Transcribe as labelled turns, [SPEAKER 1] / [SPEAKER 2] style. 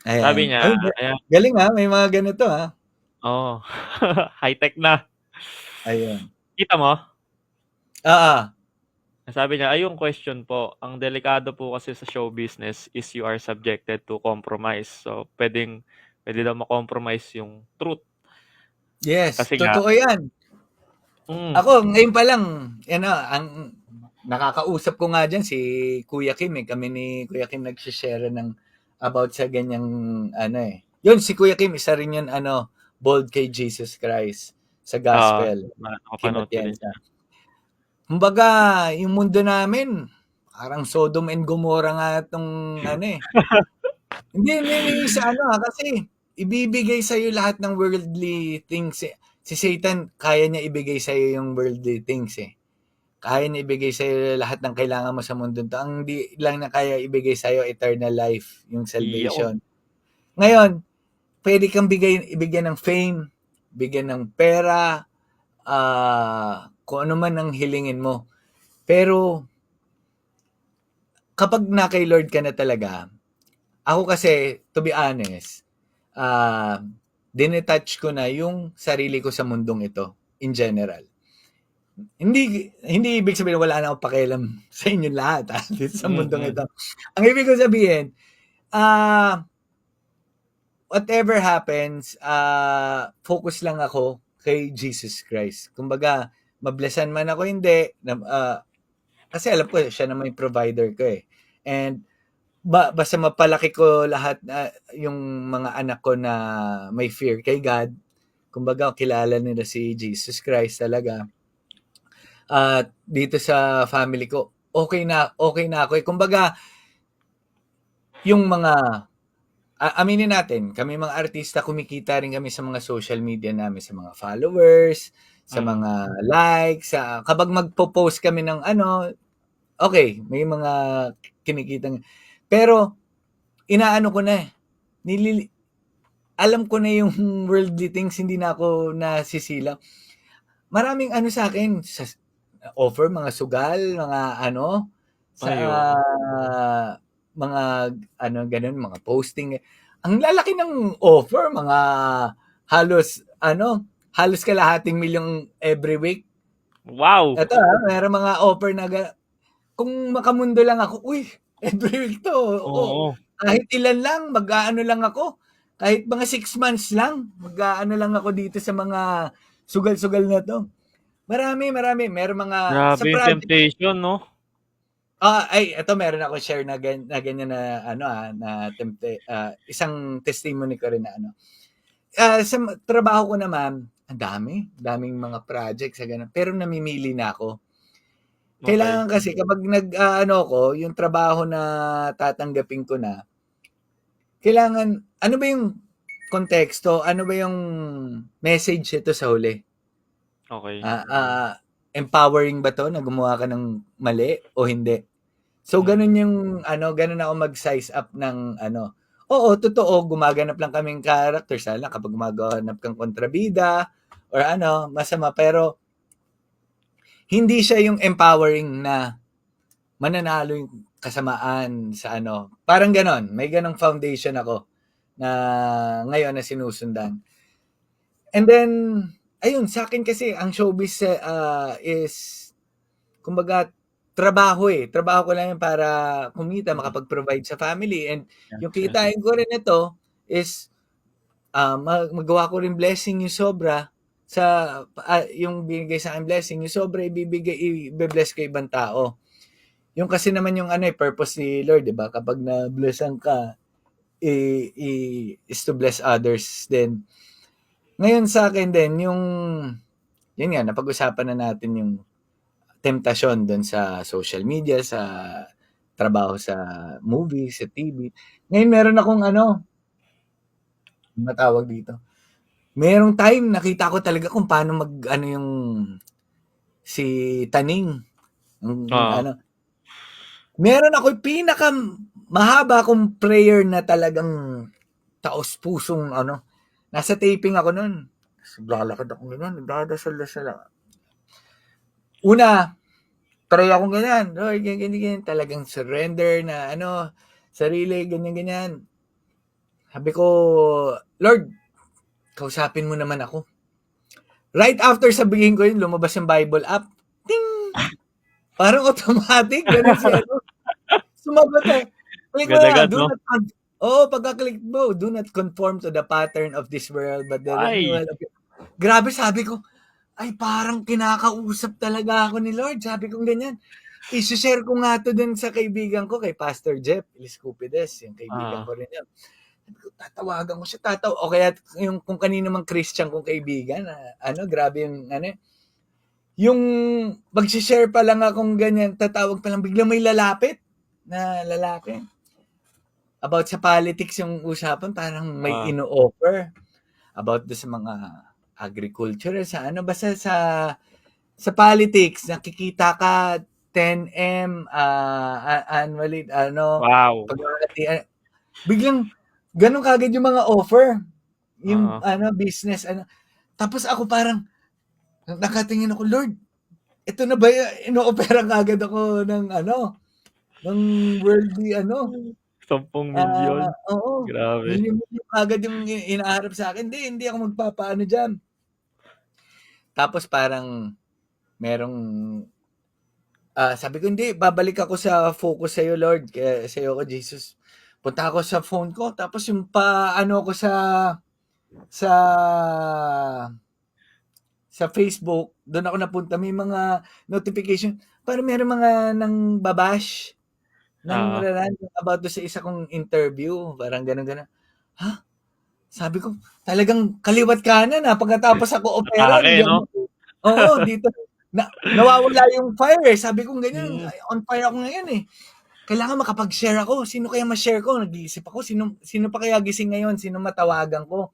[SPEAKER 1] Sabi
[SPEAKER 2] Ayan.
[SPEAKER 1] niya,
[SPEAKER 2] Ay,
[SPEAKER 1] ayan,
[SPEAKER 2] galing, may mga ganito,
[SPEAKER 1] oo, high-tech na.
[SPEAKER 2] Ayun.
[SPEAKER 1] Kita mo?
[SPEAKER 2] Oo.
[SPEAKER 1] Sabi niya, ay yung question po, ang delikado po kasi sa show business is you are subjected to compromise. So, pwede daw ma-compromise yung truth.
[SPEAKER 2] Yes,
[SPEAKER 1] Kasi nga,
[SPEAKER 2] totoo 'yan.
[SPEAKER 1] mm,
[SPEAKER 2] Ako ngayon pa lang, ang nakakausap ko nga diyan si Kuya Kim, kami ni Kuya Kim nagse-share ng about sa ganyang eh. 'Yun si Kuya Kim isa rin 'yun bold kay Jesus Christ sa
[SPEAKER 1] oo,
[SPEAKER 2] gospel, Kim
[SPEAKER 1] napapanood ko din
[SPEAKER 2] Atienza.
[SPEAKER 1] siya.
[SPEAKER 2] Kumbaga yung mundo namin parang Sodom and Gomorrah nga 'tong hindi sa kasi ibibigay sa'yo lahat ng worldly things, eh. Si Satan kaya niya ibigay sa'yo yung worldly things, eh. Kaya niya ibigay sa'yo lahat ng kailangan mo sa mundong 'to. Ang hindi lang niya kaya ibigay sa'yo eternal life, yung
[SPEAKER 1] Iyon,
[SPEAKER 2] salvation. Ngayon, puwede kang ibigyan ng fame, bigyan ng pera, kung ano man ang hilingin mo. Pero kapag na kay Lord ka na talaga, ako kasi to be honest, ah, dinetouch ko na yung sarili ko sa mundong ito in general. Hindi ibig sabihin wala na akong pakialam sa inyong lahat, dito sa mundong
[SPEAKER 1] mm.
[SPEAKER 2] ito. Ang ibig ko sabihin, ah, whatever happens, focus lang ako kay Jesus Christ. Kumbaga, mablessan man ako hindi, kasi alam ko siya naman yung provider ko, eh. And basta mapalaki ko lahat yung mga anak ko na may fear kay God, kumbaga kilala nila si Jesus Christ talaga. At dito sa family ko, okay na ako, eh. Kumbaga, yung mga aminin natin, kami mga artista kumikita rin kami sa mga social media namin, sa mga followers, sa
[SPEAKER 1] Mm.
[SPEAKER 2] mga likes, kapag magpo-post kami ng okay, may mga kinikitang pero inaano ko na, eh, nilili alam ko na yung worldly things, hindi na ako nasisilaw. Maraming sa akin offer mga sugal, mga sa
[SPEAKER 1] Ay, oo.
[SPEAKER 2] mga gano'n, mga posting. Ang lalaki ng offer, mga halos halos kalahating milyong every week.
[SPEAKER 1] Wow!
[SPEAKER 2] Eto, merong mga offer na kung makamundo lang ako, uy, every week 'to, oo.
[SPEAKER 1] Oo,
[SPEAKER 2] Kahit ilan lang, mag-aano lang ako, kahit mga 6 months lang, mag-aano lang ako dito sa mga sugal-sugal na 'to. Marami, marami. Merong mga sa
[SPEAKER 1] grabe yung
[SPEAKER 2] project.
[SPEAKER 1] temptation 'no?
[SPEAKER 2] Ay eto meron akong share na ganyan na na isang testimony ko rin na sa trabaho ko naman, ang daming mga project sa gano'n, pero namimili na ako.
[SPEAKER 1] Okey.
[SPEAKER 2] Kailangan kasi kapag ako, yung trabaho na tatanggapin ko na, kailangan ano ba yung konteksto, ano ba yung message nito sa huli?
[SPEAKER 1] Okey.
[SPEAKER 2] Ah, ah, Empowering ba 'to na gumawa ka ng mali o hindi? So
[SPEAKER 1] Mm.
[SPEAKER 2] gano'n ako mag-size up ng oo, totoo gumaganap lang kaming character, sana kapag gumaganap kang kontrabida or masama, pero hindi siya yung empowering na mananalo yung kasamaan sa parang gano'n. May gano'ng foundation ako na ngayon na sinusundan. And then, ayun, sa akin kasi ang showbiz is kumbaga trabaho, eh. Trabaho ko lang 'yan para kumita,
[SPEAKER 1] Mm.
[SPEAKER 2] makapag-provide sa family, and
[SPEAKER 1] Yes,
[SPEAKER 2] yung
[SPEAKER 1] yes.
[SPEAKER 2] kikitain ko rin nito is, magawa ko rin blessing yung sobra sa yung binigay sa'king blessing, yung sobra ibe-bless ko ibang tao. Yung kasi naman yung purpose ni Lord, 'di ba? Kapag na-blessan ka, is to bless others din. Ngayon sa'kin din yung yun nga, napag-usapan na natin yung temptasyon dun sa social media, sa trabaho sa movie, sa TV. Ngayon meron akong matawag dito, merong time nakita ko talaga kung paano yung si Taning, yung
[SPEAKER 1] Oo,
[SPEAKER 2] meron ako pinaka mahaba kong prayer na talagang taos-pusong nasa taping ako nun. Naglalakad ako gano'n, nagdadasal-dasal ako. Una, pray akong ganyan, Lord, ganyan, ganyan, ganyan. Talagang surrender na sarili, ganyan, ganyan. Sabi ko, Lord, kausapin mo naman ako. Right after sabihin ko yun, lumabas yung Bible app. Ting! Parang automatic. Ganun siya. Sumagot eh. Click mo na.
[SPEAKER 1] Agad-agad,
[SPEAKER 2] Do
[SPEAKER 1] 'no?
[SPEAKER 2] not pagka-click mo, do not conform to the pattern of this world, but the
[SPEAKER 1] Ay,
[SPEAKER 2] renewal of your... Grabe, sabi ko, ay parang kinakausap talaga ako ni Lord. Sabi ko ganyan. I-share ko nga to din sa kaibigan ko, kay Pastor Jeff Iliscupides, yung kaibigan ko
[SPEAKER 1] ah,
[SPEAKER 2] rin yun. Sabi ko, tatawagan ko siya, o kaya yung kung kanino mang Christian kong kaibigan, grabe yung, yung mag-share pa lang akong ganyan, tatawag pa lang, biglang may lalapit na lalaki. About sa politics yung usapan, parang may
[SPEAKER 1] ah,
[SPEAKER 2] ino-offer about do sa mga agriculture, sa basta sa politics, nakikita ka 10M annually,
[SPEAKER 1] wow,
[SPEAKER 2] pagkakatian, biglang ganun kagad yung mga offer, yung
[SPEAKER 1] oo.
[SPEAKER 2] business, tapos ako parang nakatingin ako, Lord, ito na ba ino-offeran kagad ako ng worldly
[SPEAKER 1] 10,000,000
[SPEAKER 2] oo,
[SPEAKER 1] grabe.
[SPEAKER 2] milyon-milyon kaagad yung hinaharap sa akin. Hindi ako magpapaano diyan. Tapos parang merong, sabi ko, hindi, babalik ako sa focus sa'yo, Lord. Kaya sa'yo ko, Jesus. Punta ako sa phone ko. Tapos yung ko sa, sa Facebook, doon ako napunta. May mga notification. Parang meron mga nang babash, nang
[SPEAKER 1] Oo,
[SPEAKER 2] rarandom about do sa isa kong interview. Parang ganun-ganun. Ha? Sabi ko, talagang kaliwat kanan pagkatapos ako opera,
[SPEAKER 1] atake
[SPEAKER 2] hindi
[SPEAKER 1] 'no?
[SPEAKER 2] ako, oo, dito, nawawala yung fire eh. Sabi ko ganyan,
[SPEAKER 1] Hmm,
[SPEAKER 2] on fire ako ngayon eh. Kailangan makapag-share ako. Sino kaya ma-share ko? Nag-iisip ako, sino pa kaya gising ngayon? Sino matawagan ko?